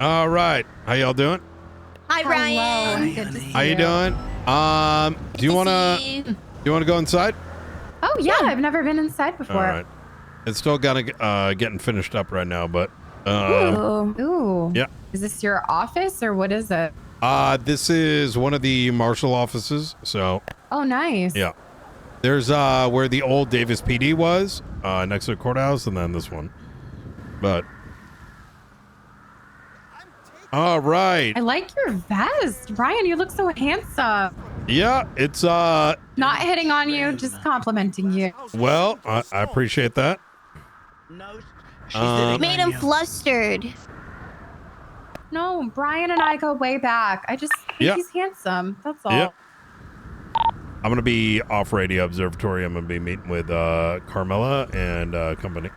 All right. How y'all doing? Hi, Brian. Good to see How you doing? Do you wanna go inside? Oh yeah, I've never been inside before. All right. It's still getting finished up right now, but Ooh. yeah. Is this your office or what is it? This is one of the marshal offices. So. Oh, nice. Yeah. There's where the old Davis PD was, next to the courthouse, and then this one. But. All right. I like your vest, Brian. You look so handsome. Yeah, it's Not hitting on you, just complimenting you. Well, I appreciate that. Made him flustered. No, Brian and I go way back. I just think he's handsome. That's all. Yeah. I'm gonna be off Radio Observatory. I'm gonna be meeting with Carmella and company.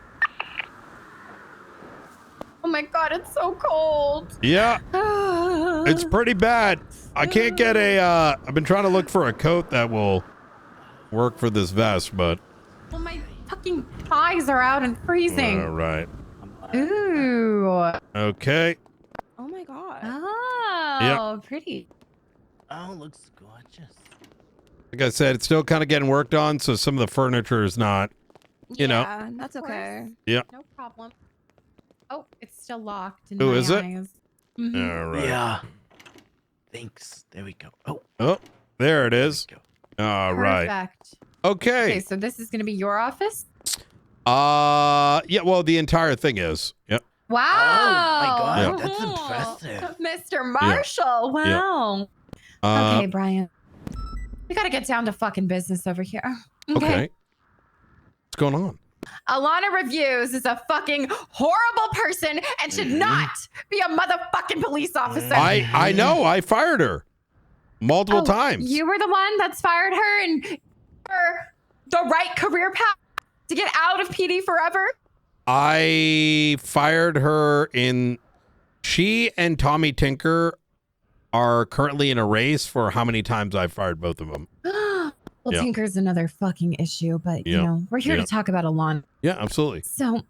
Oh my God, it's so cold. Yeah, it's pretty bad. I can't get I've been trying to look for a coat that will work for this vest, but. Well, my fucking thighs are out and freezing. All right. Ooh. Okay. Oh my God. Oh, pretty. Oh, looks gorgeous. Like I said, it's still kind of getting worked on, so some of the furniture is not, you know. Yeah, that's okay. Yeah. No problem. Oh, it's still locked in Oh, my is it? eyes. Mhm. All right. Yeah. Thanks. There we go. Oh, there it is. There All right. Perfect. Okay. Okay, so this is going to be your office? Yeah, well, the entire thing is. Yep. Wow. Oh, my God. That's impressive. Mr. Marshall. Wow. Okay, Brian. We got to get down to fucking business over here. Okay. What's going on? Alana Reviews is a fucking horrible person and should not be a motherfucking police officer. I know. I fired her multiple times. You were the one that's fired her and for the right career path to get out of PD forever? I fired her she and Tommy Tinker are currently in a race for how many times I fired both of them. Well, Tinker's another fucking issue, but you know, we're here to talk about Alana. Yeah, absolutely. So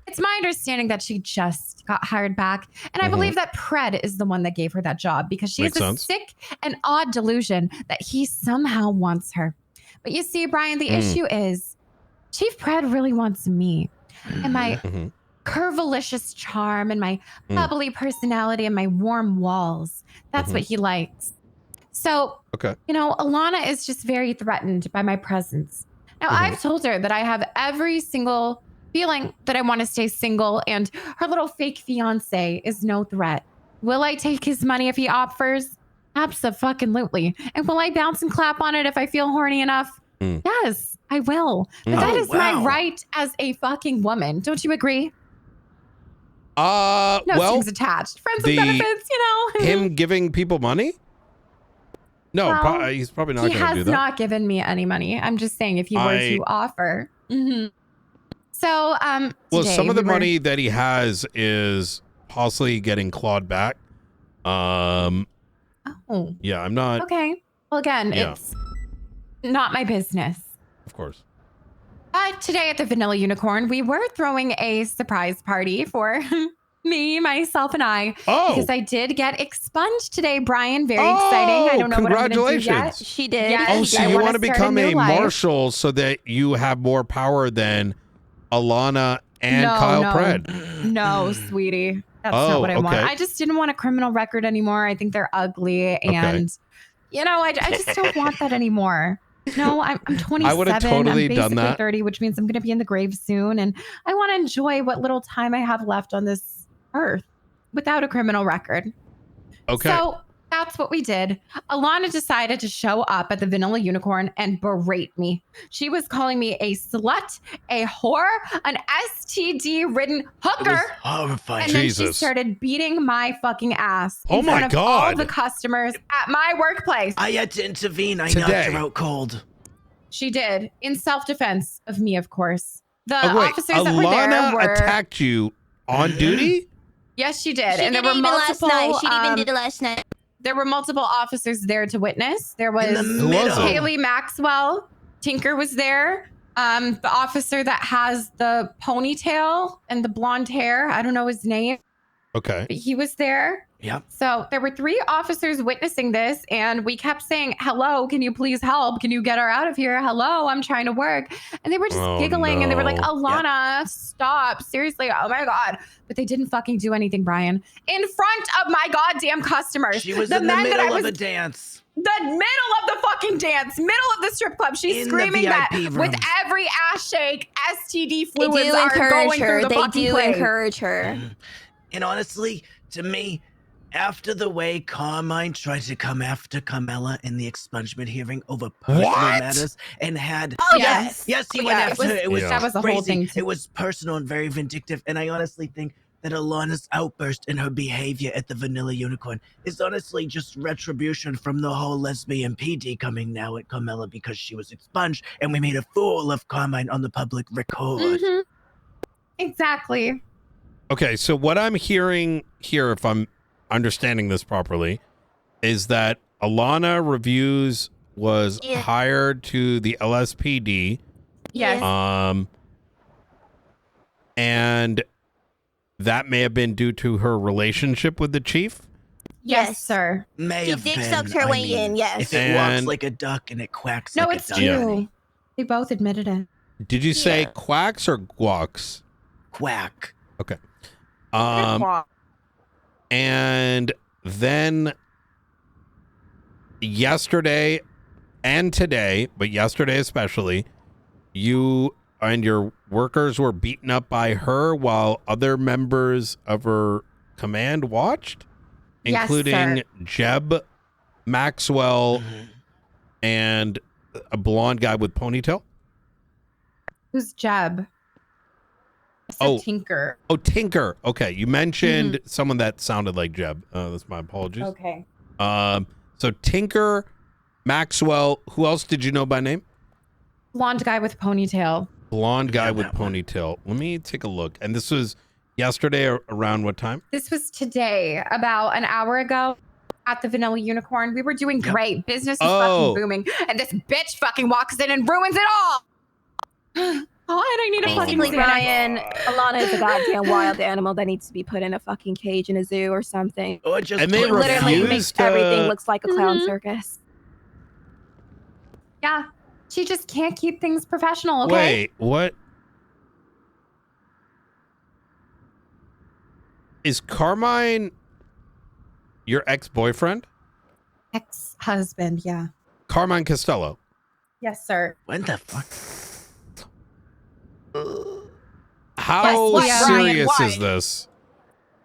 it's my understanding that she just got hired back. And I believe that Pred is the one that gave her that job because she has a sick and odd delusion that he somehow wants her. But you see, Brian, the issue is Chief Pred really wants me and my curvilicious charm and my bubbly personality and my warm walls. That's what he likes. So, you know, Alana is just very threatened by my presence. Now, I've told her that I have every single feeling that I want to stay single and her little fake fiance is no threat. Will I take his money if he offers? Abso-fucking-lutely. And will I bounce and clap on it if I feel horny enough? Yes, I will. But that is my right as a fucking woman. Don't you agree? No strings attached. Friends with benefits, you know? Him giving people money? No, he's probably not going to do that. He has not given me any money. I'm just saying if he were to offer. So, well, some of the money that he has is possibly getting clawed back. Yeah, I'm not. Okay. Well, again, it's not my business. Of course. But today at the Vanilla Unicorn, we were throwing a surprise party for me, myself, and I. Because I did get expunged today, Brian. Very exciting. I don't know what I'm going to do yet. She did. Yes, so you want to become a marshal so that you have more power than Alana and Kyle Pred? No, sweetie. That's not what I want. I just didn't want a criminal record anymore. I think they're ugly. And, you know, I just don't want that anymore. No, I'm 27. I would have totally I'm done basically that. 30, which means I'm going to be in the grave soon. And I want to enjoy what little time I have left on this earth without a criminal record. Okay. So that's what we did. Alana decided to show up at the Vanilla Unicorn and berate me. She was calling me a slut, a whore, an STD-ridden hooker. Horrifying. And then she started beating my fucking ass Oh in front my of God. all the customers at my workplace. I had to intervene. I knocked her out cold. She did, in self-defense of me, of course. The wait, officers that were there Alana were... attacked you on duty? Yes, she did. She and did there it were even multiple... last night. She even did it last night. There were multiple officers there to witness. There was middle. Haley Maxwell. Tinker was there. The officer that has the ponytail and the blonde hair. I don't know his name. Okay. He was there. Yep. So there were 3 officers witnessing this, and we kept saying, hello, can you please help? Can you get her out of here? Hello, I'm trying to work. And they were just giggling, and they were like, Alana, stop. Seriously, oh my God. But they didn't fucking do anything, Brian. In front of my goddamn customers. She was in the middle of a dance. The middle of the fucking dance, middle of the strip club. She's In screaming the that VIP with room. every ass shake, STD They fluids do are encourage going her. through the They fucking do place. encourage her. And honestly, to me, after the way Carmine tried to come after Carmella in the expungement hearing over personal matters and had... Oh, Yes. Yes, he went after her. It was that was the crazy. whole thing, too. It was personal and very vindictive. And I honestly think that Alana's outburst and her behavior at the Vanilla Unicorn is honestly just retribution from the whole lesbian PD coming now at Carmella because she was expunged and we made a fool of Carmine on the public record. Mhm. Exactly. Okay, so what I'm hearing here, if I'm understanding this properly, is that Alana Reviews was hired to the LSPD. Yes. And that may have been due to her relationship with the chief. Yes, sir. May She have dick been. sucked her I way mean, in, yes. If it walks like a duck and it quacks No, like it's a duck. true. They both admitted it. Did you say quacks or guacs? Quack. Okay. And then yesterday and today, but yesterday especially, you and your workers were beaten up by her while other members of her command watched, including Jeb, Maxwell, and a blonde guy with ponytail. Who's Jeb? I said Tinker. Oh, Tinker. Okay, you mentioned someone that sounded like Jeb. That's my apologies. Okay. So Tinker, Maxwell. Who else did you know by name? Blonde guy with ponytail. Blonde guy with ponytail. Let me take a look. And this was yesterday around what time? This was today, about an hour ago at the Vanilla Unicorn. We were doing great. Business was fucking booming. And this bitch fucking walks in and ruins it all. Oh, and I need a fucking Basically, Brian, Alana is a goddamn wild animal that needs to be put in a fucking cage in a zoo or something. Or just and they literally makes everything looks like a clown circus. Yeah. She just can't keep things professional, okay? Wait, what? Is Carmine your ex-boyfriend? Ex-husband, yeah. Carmine Costello. Yes, sir. When the fuck? How Yes, serious Brian, is this?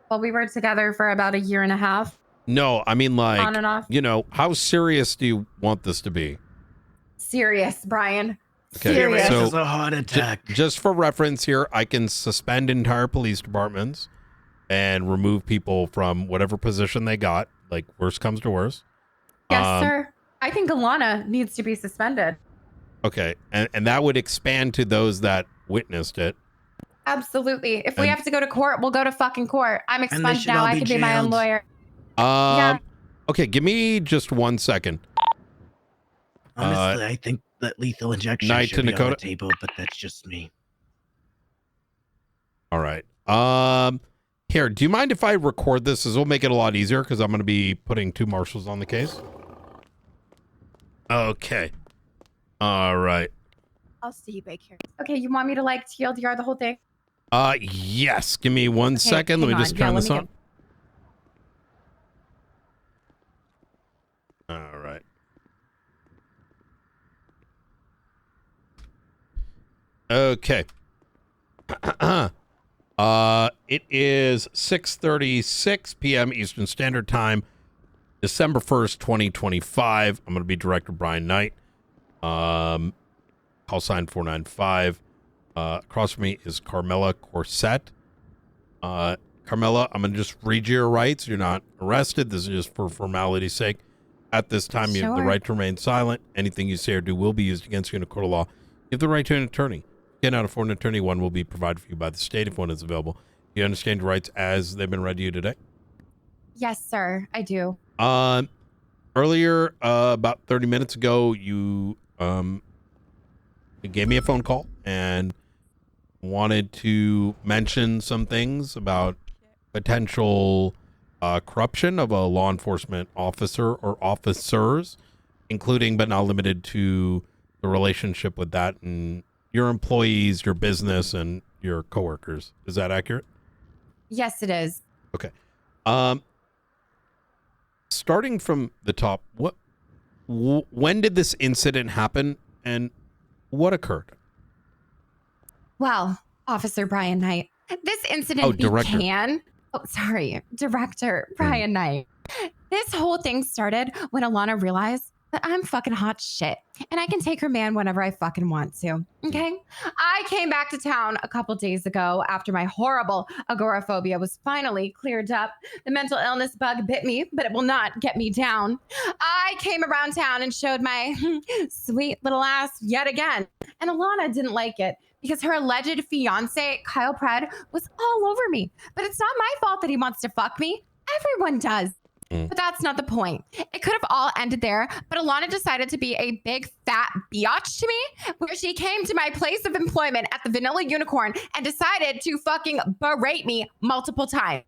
Well, we were together for about 1.5 years. No, I mean like, On and off. you know, how serious do you want this to be? Serious, Brian. Okay, Serious. so This is a heart attack. just for reference here, I can suspend entire police departments and remove people from whatever position they got, like worst comes to worst. Yes, sir. I think Alana needs to be suspended. Okay, and that would expand to those that witnessed it. Absolutely. If we have to go to court, we'll go to fucking court. I'm expunged should now. all I be can be my own jailed. lawyer. Yeah. Okay, give me just 1 second. Honestly, I think that lethal injection Night should to be on the Dakota. table, but that's just me. All right. Here, do you mind if I record this? This will make it a lot easier because I'm going to be putting 2 marshals on the case. Okay. All right. I'll see you back here. Okay, you want me to like TLDR the whole thing? Yes. Give me 1 second. Let me hang just on. turn Yeah, let this me on. All right. Okay. It is 6:36 p.m. Eastern Standard Time, December 1st, 2025. I'm going to be Director Brian Knight. Call sign 495. Across from me is Carmella Corset. Carmella, I'm going to just read you your rights. You're not arrested. This is just for formality's sake. At this time, you have the right to remain silent. Anything you say or do will be used against you in a court of law. You have the right to an attorney. Get out for an attorney. One will be provided for you by the state if one is available. You understand your rights as they've been read to you today? Yes, sir. I do. Earlier, about 30 minutes ago, you gave me a phone call and wanted to mention some things about potential corruption of a law enforcement officer or officers, including but not limited to the relationship with that and your employees, your business, and your coworkers. Is that accurate? Yes, it is. Okay. Starting from the top, when did this incident happen and what occurred? Well, Officer Brian Knight, this incident began. Oh, sorry, Director Brian Knight. This whole thing started when Alana realized that I'm fucking hot shit and I can take her man whenever I fucking want to. Okay? I came back to town a couple days ago after my horrible agoraphobia was finally cleared up. The mental illness bug bit me, but it will not get me down. I came around town and showed my sweet little ass yet again. And Alana didn't like it because her alleged fiance, Kyle Pred, was all over me. But it's not my fault that he wants to fuck me. Everyone does. But that's not the point. It could have all ended there, but Alana decided to be a big fat biatch to me, where she came to my place of employment at the Vanilla Unicorn and decided to fucking berate me multiple times.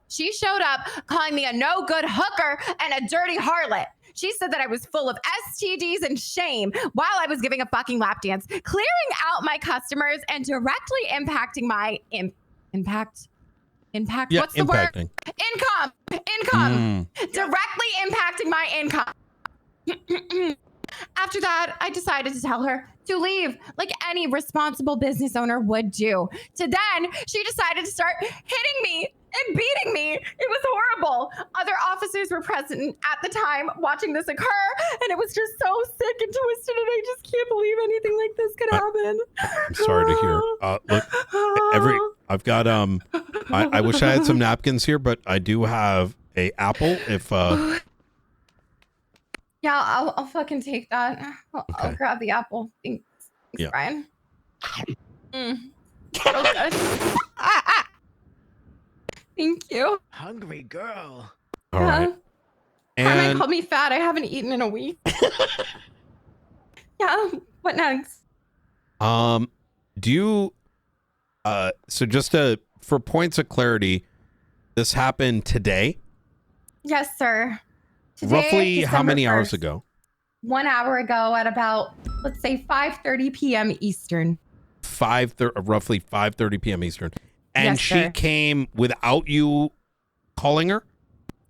She showed up calling me a no good hooker and a dirty harlot. She said that I was full of STDs and shame while I was giving a fucking lap dance, clearing out my customers and directly impacting my impact. Yeah, What's the word? Income. Directly impacting my income. After that, I decided to tell her to leave like any responsible business owner would do. To then, she decided to start hitting me and beating me. It was horrible. Other officers were present at the time watching this occur, and it was just so sick and twisted, and I just can't believe anything like this could happen. I'm sorry to hear. Look, I've got I wish I had some napkins here, but I do have a apple. If yeah, I'll fucking take that. I'll grab the apple. Thanks, yeah. Brian. So good. Thank you. Hungry girl. All right. Carmen And called me fat. I haven't eaten in a week. Yeah. What next? do you so just for points of clarity, this happened today? Yes, sir. Today, Roughly how December many 1st, hours ago? 1 hour ago at about, let's say 5:30 p.m. Eastern. Roughly 5:30 p.m. Eastern. And Yes, she sir. came without you calling her?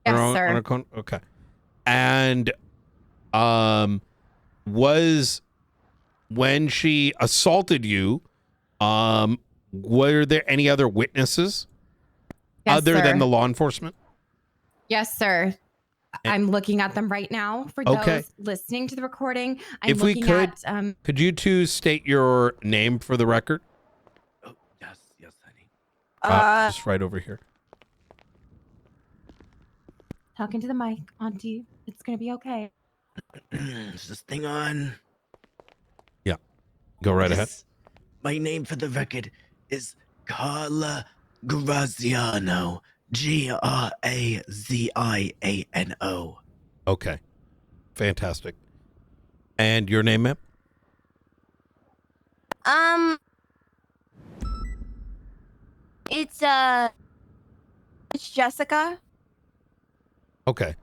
Yes, On sir. okay. And was when she assaulted you, were there any other witnesses Yes, other sir. than the law enforcement? Yes, sir. I'm looking at them right now for Okay. those listening to the recording. I'm If we looking could- at Could you two state your name for the record? Oh, yes, honey. Just right over here. talking to the mic, Auntie. It's gonna be okay. Is this thing on? Go right ahead. Yes. My name for the record is Carla Graziano. Graziano. Okay. Fantastic. And your name, ma'am? It's Jessica. Okay.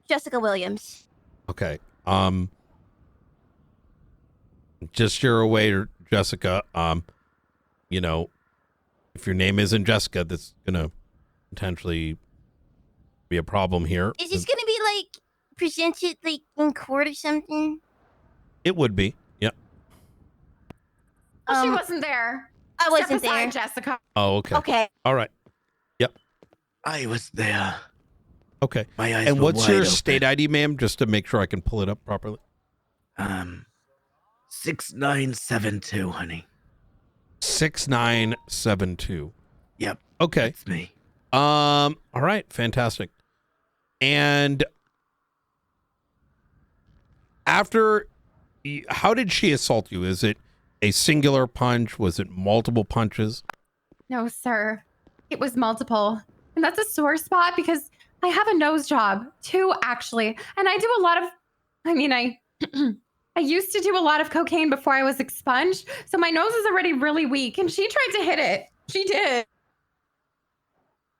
Jessica Williams. Okay. Just you're aware, Jessica, you know, if your name isn't Jessica, that's gonna potentially be a problem here. Is this gonna be like presented like in court or something? It would be. Yeah. Well, she wasn't there. I wasn't Step aside, there. Jessica. Oh, okay. Okay. All right. I was there. Okay. My eyes And were what's wide your open. state ID, ma'am, just to make sure I can pull it up properly? 6972, honey. 6972. Yep, Okay. it's me. All right, fantastic. And after, how did she assault you? Is it a singular punch? Was it multiple punches? No, sir. It was multiple. And that's a sore spot because I have a nose job, too, actually. And I do a lot of, I used to do a lot of cocaine before I was expunged. So my nose is already really weak. And she tried to hit it. She did.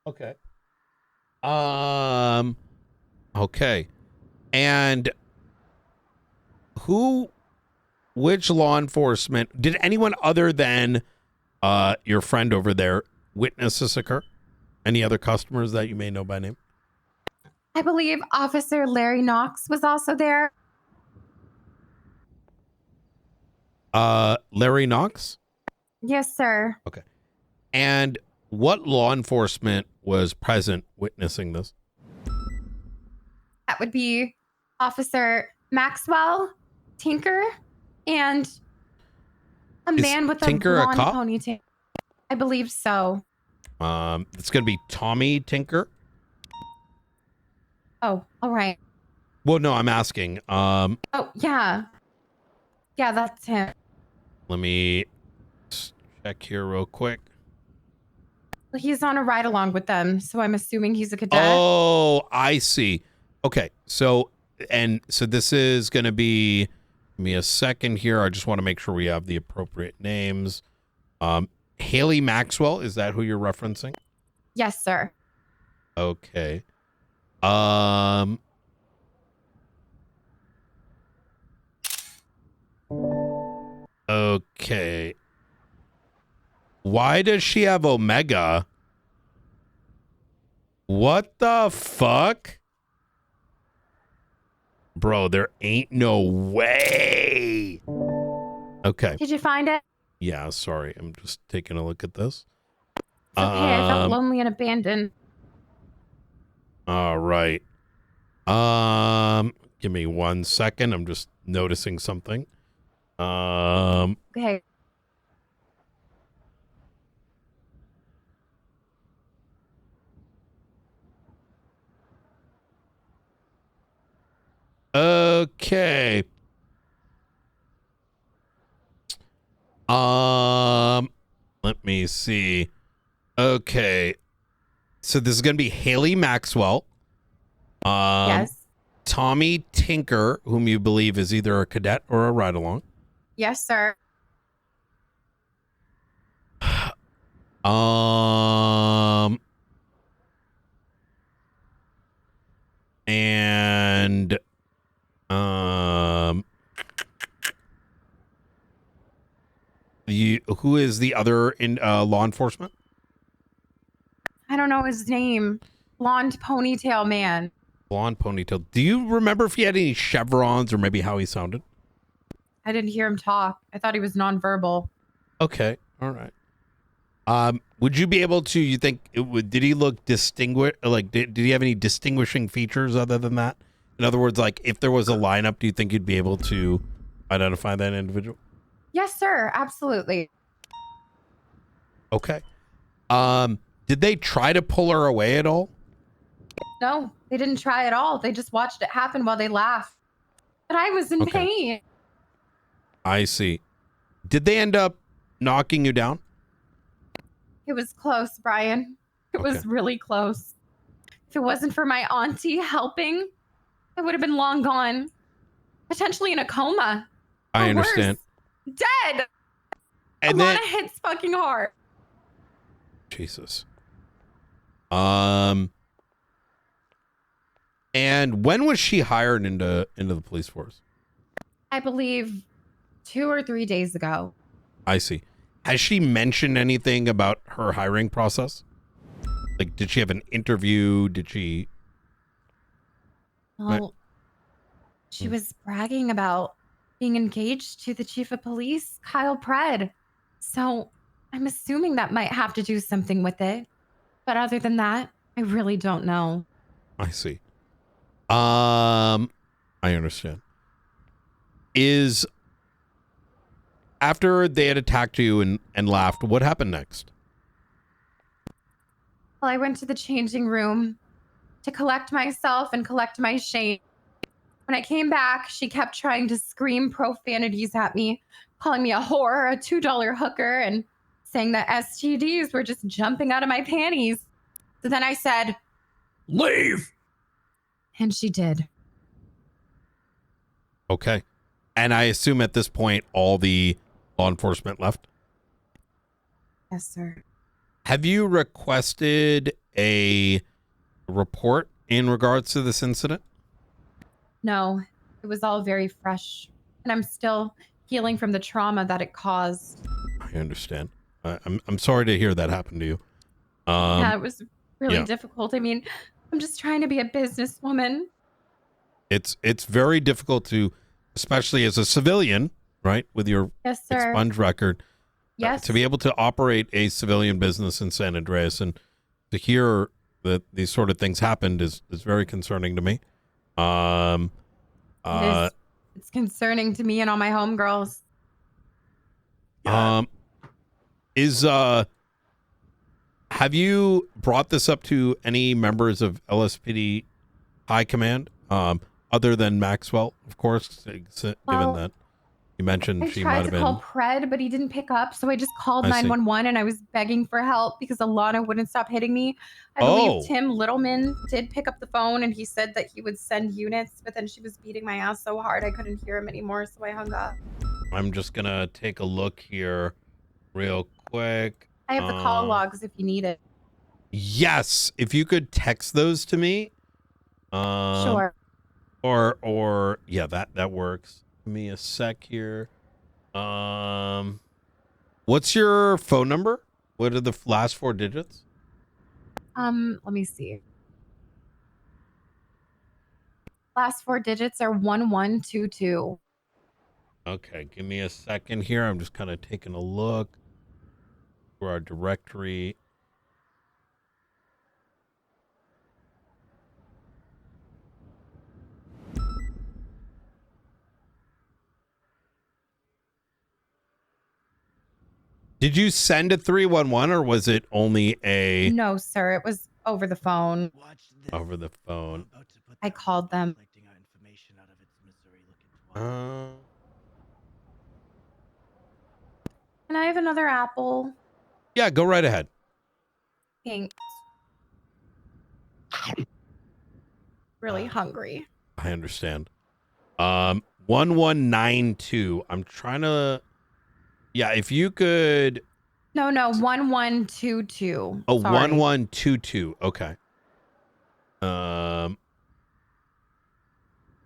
Okay. Okay. And which law enforcement, did anyone other than your friend over there witness this occur? Any other customers that you may know by name? I believe Officer Larry Knox was also there. Larry Knox? Yes, sir. Okay. And what law enforcement was present witnessing this? That would be Officer Maxwell, Tinker, and a man with Tinker a a blonde cop? ponytail. I believe so. It's going to be Tommy Tinker. Oh, all right. Well, no, I'm asking. Oh, yeah. Yeah, that's him. Let me check here real quick. He's on a ride along with them, so I'm assuming he's a cadet. Oh, I see. Okay, so this is going to be, give me a second here. I just want to make sure we have the appropriate names. Haley Maxwell, is that who you're referencing? Yes, sir. Okay. Okay. Why does she have Omega? What the fuck? Bro, there ain't no way. Okay. Did you find it? Yeah, sorry. I'm just taking a look at this. It's okay. I felt lonely and abandoned. All right. Give me 1 second. I'm just noticing something. Okay. Okay. Let me see. Okay. So this is going to be Haley Maxwell. Yes. Tommy Tinker, whom you believe is either a cadet or a ride-along. Yes, sir. And who is the other in law enforcement? I don't know his name. Blonde ponytail man. Blonde ponytail. Do you remember if he had any chevrons or maybe how he sounded? I didn't hear him talk. I thought he was nonverbal. Okay. All right. Would you be able to, you think, did he look distinguished? Like, did he have any distinguishing features other than that? In other words, like, if there was a lineup, do you think you'd be able to identify that individual? Yes, sir. Absolutely. Okay. Did they try to pull her away at all? No, they didn't try at all. They just watched it happen while they laughed. But I was in pain. I see. Did they end up knocking you down? It was close, Brian. It was really close. If it wasn't for my auntie helping, I would have been long gone. Potentially in a coma. I Or understand. Worse, dead. And Alana then hits fucking hard. Jesus. And when was she hired into the police force? I believe 2 or 3 days ago. I see. Has she mentioned anything about her hiring process? Like, did she have an interview? Did she? Well, she was bragging about being engaged to the chief of police, Kyle Pred. So I'm assuming that might have to do something with it. But other than that, I really don't know. I see. I understand. Is after they had attacked you and laughed, what happened next? Well, I went to the changing room to collect myself and collect my shame. When I came back, she kept trying to scream profanities at me, calling me a whore, a $2 hooker, and saying that STDs were just jumping out of my panties. So then I said, Leave! And she did. Okay. And I assume at this point, all the law enforcement left? Yes, sir. Have you requested a report in regards to this incident? No, it was all very fresh. And I'm still healing from the trauma that it caused. I understand. I'm sorry to hear that happened to you. Yeah, it was really yeah. difficult. I mean, I'm just trying to be a businesswoman. It's very difficult to, especially as a civilian, right, with your Yes, sir. expunged record, Yes. to be able to operate a civilian business in San Andreas, and to hear that these sort of things happened is very concerning to me. It's concerning to me and all my homegirls. Have you brought this up to any members of LSPD High Command, other than Maxwell, of course, given that you mentioned she might have been. I tried to call Pred, but he didn't pick up, so I just called I see. 911 and I was begging for help because Alana wouldn't stop hitting me. I believe Tim Littleman did pick up the phone and he said that he would send units, but then she was beating my ass so hard I couldn't hear him anymore, so I hung up. I'm just gonna take a look here real quick. I have the call logs if you need it. Yes, if you could text those to me. Sure. Or yeah, that works. Give me a sec here. What's your phone number? What are the last 4 digits? Let me see. Last 4 digits are 1122. Okay, give me a second here. I'm just kind of taking a look for our directory. Did you send a 311 or was it only a... No, sir. It was over the phone. Over the phone. I called them. Uh, Can I have another apple? yeah, go right ahead. Thanks. Really hungry. I understand. 1192. I'm trying to... Yeah, if you could... No, 1122. Oh, Sorry. 1122. Okay.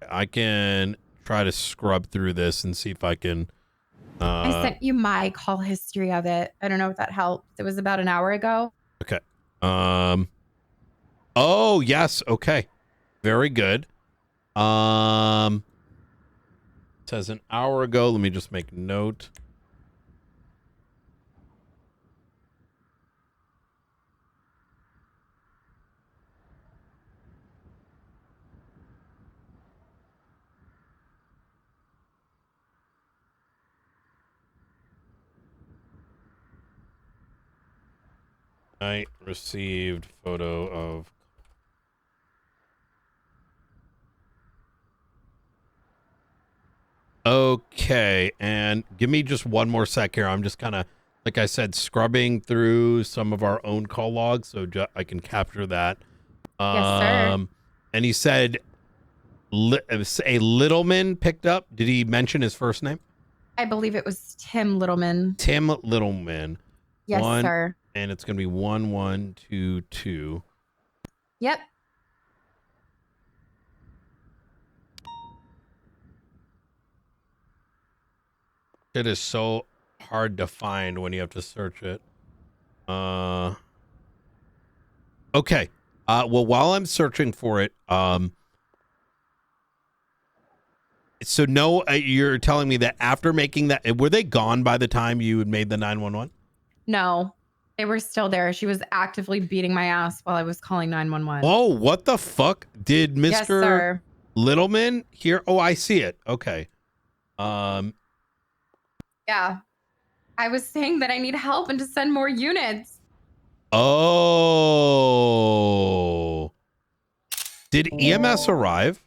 I can try to scrub through this and see if I can... I sent you my call history of it. I don't know if that helps. It was about an hour ago. Okay. Oh, yes. Okay. Very good. It says an hour ago. Let me just make note. I received photo of... Okay, and give me just one more sec here. I'm just kind of, like I said, scrubbing through some of our own call logs so I can capture that. Yes, sir. And he said a Littleman picked up. Did he mention his first name? I believe it was Tim Littleman. Tim Littleman. Yes, sir. And it's going to be 1122. Yep. It is so hard to find when you have to search it. Okay. Well, while I'm searching for it, so no, you're telling me that after making that, were they gone by the time you had made the 911? No, they were still there. She was actively beating my ass while I was calling 911. Oh, what the fuck? Did Mr. Yes, sir. Littleman here? Oh, I see it. Okay. Yeah. I was saying that I need help and to send more units. Oh. Did EMS arrive?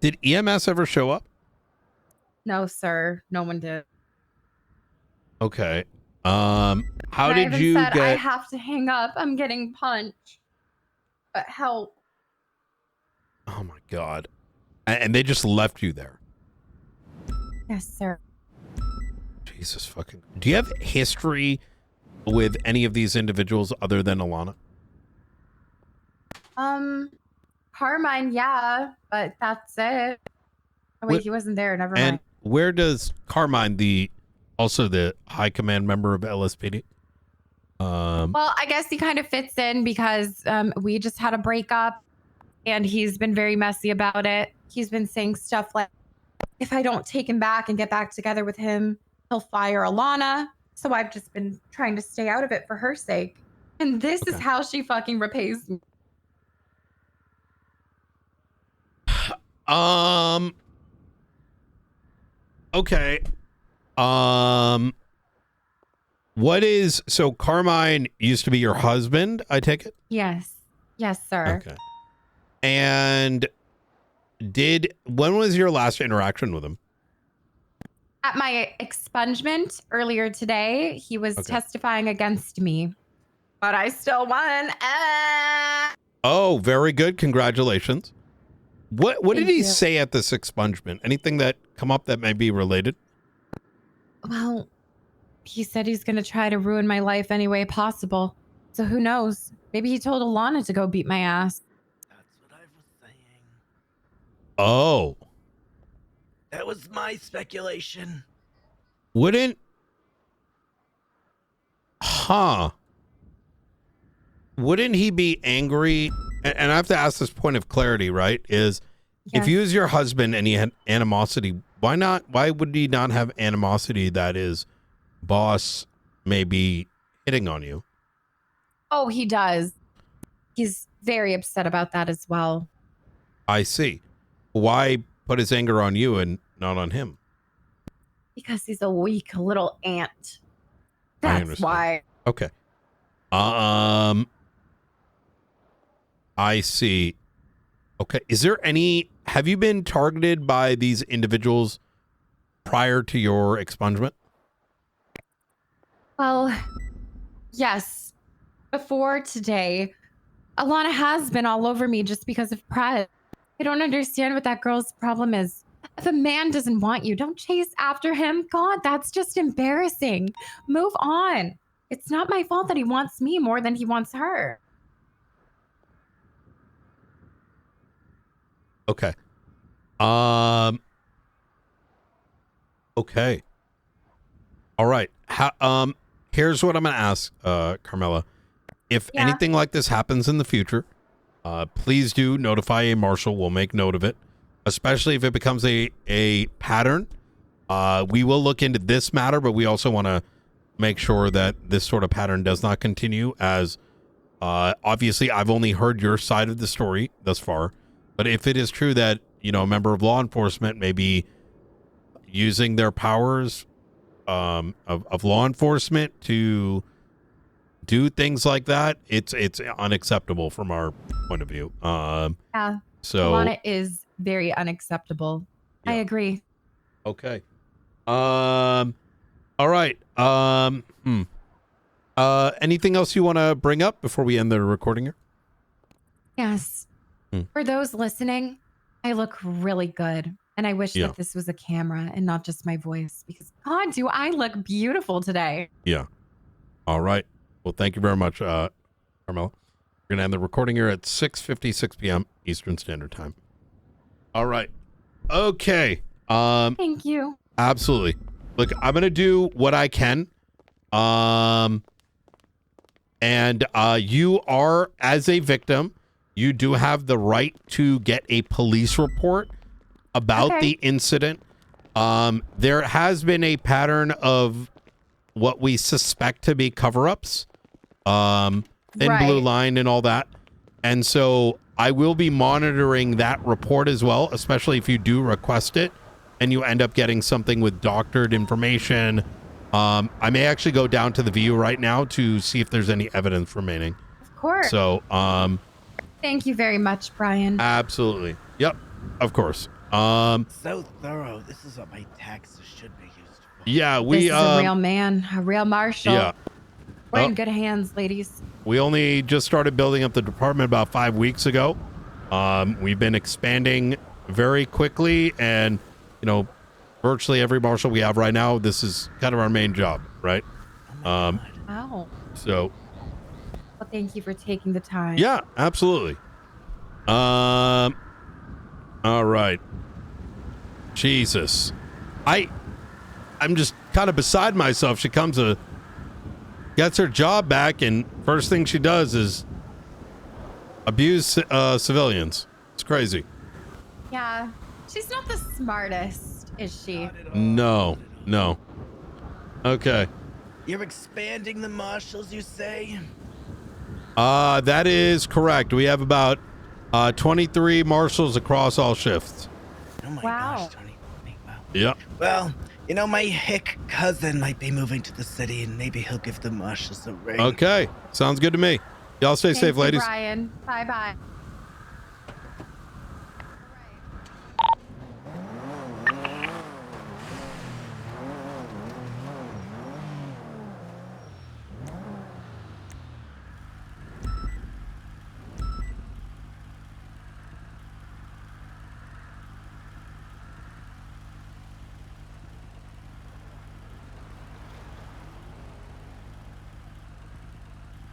Did EMS ever show up? No, sir. No one did. Okay. How did you said, get... I have to hang up. I'm getting punched. But help. Oh my God. And they just left you there. Yes, sir. Jesus fucking. Do you have history with any of these individuals other than Alana? Carmine, yeah, but that's it. Oh, wait, he wasn't there. Never mind. And where does Carmine, also the high command member of LSPD? Well, I guess he kind of fits in because we just had a breakup and he's been very messy about it. He's been saying stuff like, if I don't take him back and get back together with him, he'll fire Alana. So I've just been trying to stay out of it for her sake. And this is how she fucking repays me. Okay. So Carmine used to be your husband, I take it? Yes. Yes, sir. Okay. And when was your last interaction with him? At my expungement earlier today, he was testifying against me, but I still won. Oh, very good. Congratulations. What did he you. say at this expungement? Anything that come up that may be related? Well, he said he's going to try to ruin my life any way possible. So who knows? Maybe he told Alana to go beat my ass. That's what I was saying. Oh. That was my speculation. Wouldn't he be angry? And I have to ask this point of clarity, right? Is if he was your husband and he had animosity, why would he not have animosity that his boss may be hitting on you? Oh, he does. He's very upset about that as well. I see. Why put his anger on you and not on him? Because he's a weak little ant. That's why. Okay. I see. Okay. Have you been targeted by these individuals prior to your expungement? Well, yes. Before today, Alana has been all over me just because of pride. I don't understand what that girl's problem is. If a man doesn't want you, don't chase after him. God, that's just embarrassing. Move on. It's not my fault that he wants me more than he wants her. Okay. Okay. All right. Here's what I'm going to ask, Carmella. If anything like this happens in the future, please do notify a marshal. We'll make note of it, especially if it becomes a pattern. We will look into this matter, but we also want to make sure that this sort of pattern does not continue, as obviously I've only heard your side of the story thus far. But if it is true that, a member of law enforcement may be using their powers of law enforcement to do things like that, it's unacceptable from our point of view. Yeah. So Alana is very unacceptable. Yeah. I agree. Okay. All right. Anything else you want to bring up before we end the recording here? Yes. For those listening, I look really good. And I wish that this was a camera and not just my voice, because God, do I look beautiful today. Yeah. All right. Well, thank you very much, Carmella. We're going to end the recording here at 6:56 p.m. Eastern Standard Time. All right. Okay. Thank you. Absolutely. Look, I'm going to do what I can. And you are, as a victim, you do have the right to get a police report about the incident. There has been a pattern of what we suspect to be cover-ups, thin blue line and all that. And so I will be monitoring that report as well, especially if you do request it and you end up getting something with doctored information. I may actually go down to the VU right now to see if there's any evidence remaining. Of course. So, thank you very much, Brian. Absolutely. Yep. Of course. So thorough. This is what my taxes should be used for. Yeah, this is a real man, a real marshal. Yeah. We're in good hands, ladies. We only just started building up the department about 5 weeks we've been expanding very quickly, and virtually every marshal we have right now. This is kind of our main job, right? Wow. So, Well, thank you for taking the time. yeah, absolutely. All right. Jesus. I'm just kind of beside myself. She gets her job back, and first thing she does is abuse civilians. It's crazy. Yeah. She's not the smartest, is she? No. Okay. You're expanding the marshals, you say? That is correct. We have about 23 marshals across all shifts. Oh my Wow. gosh, Tony. Wow. Yep. Well, you know, my hick cousin might be moving to the city, and maybe he'll give the marshals a ring. Okay. Sounds good to me. Y'all stay safe, Thank you, ladies. Brian. Bye-bye.